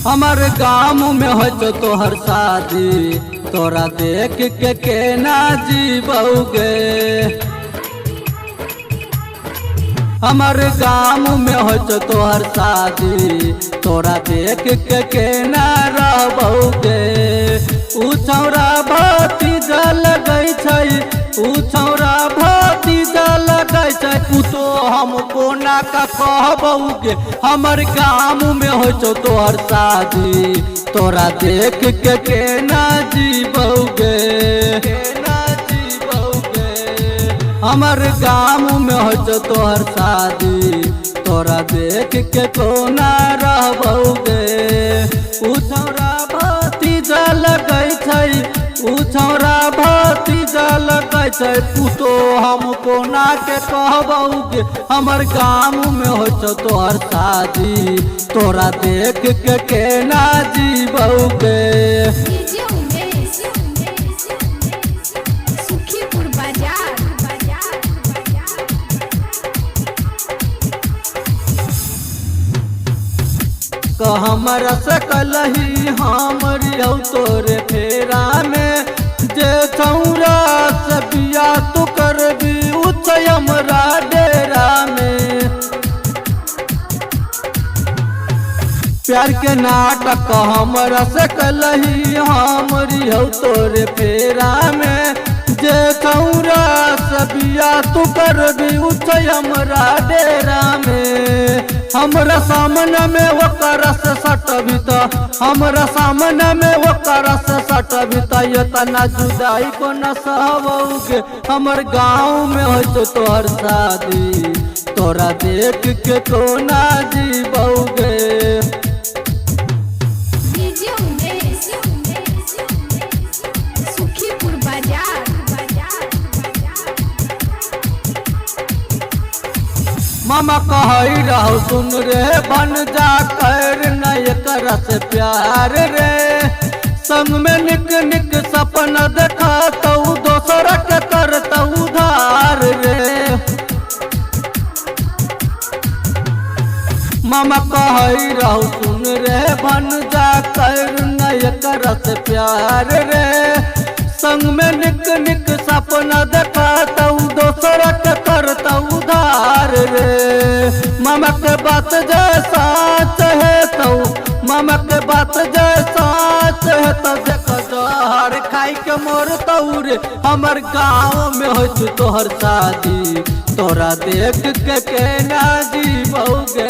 हमार गाँव में हो जो तोहर शादी, तोरा देख के ना जीबोगे। हमार गाँव में हो जो तोहर शादी, तोरा देख के ना रहबोगे। उ छौरा भतीजा लगै छै, उ छौरा भतीजा लगै छै, तू तो हमको ना का कहबोगे। हमर गाँव में हो जो तोहर शादी, तोरा देख के ना जीबोगे। हमर गाँव में हो जो तोहर शादी, तोरा देख के कोना रहबोगे। उ छौरा भतीजा लगै छै, उ छौरा भतीजा लगै छै, तू तो हमको ना के कहबोगे। हमर गाँव में हो जो तोहर शादी, तोरा देख के ना जीबोगे। हमरा सकलही हमरी तोरे फेरा में, जे छौरा से बिया तू करबी उ छै हमरा डेरा में। प्यार के नाटक हमरा सकलही हमरी तोरे फेरा में, जे छौरा से बिया तू करबी उ छै हमरा डेरा में। हमरा सामने में ओकर से सटबी त, हमरा सामने में ओकर से सटबी त, इतना जुदाई को न सहबोगे। हमर गाँव में हो तो तोहर शादी, तोरा देख के तो ना जीबोगे। मामा कह रहो सुन रे, बन जा कर नय कर से प्यार रे। संग में निक निक सपना देखा तो दोसर के करता उधार रे। मामा कह रहो सुन रे, बन जा कर नय कर से प्यार रे। संग में निक निक सपना देखा तो दोसर के करता उधार रे। मामा के बात जैसा है तो, मामा के बात जैसा है तो, देखो जहर खाई के मोरतौ रे। हमर गाँव में हो तोहर शादी, तोरा देख के ना जीबोगे।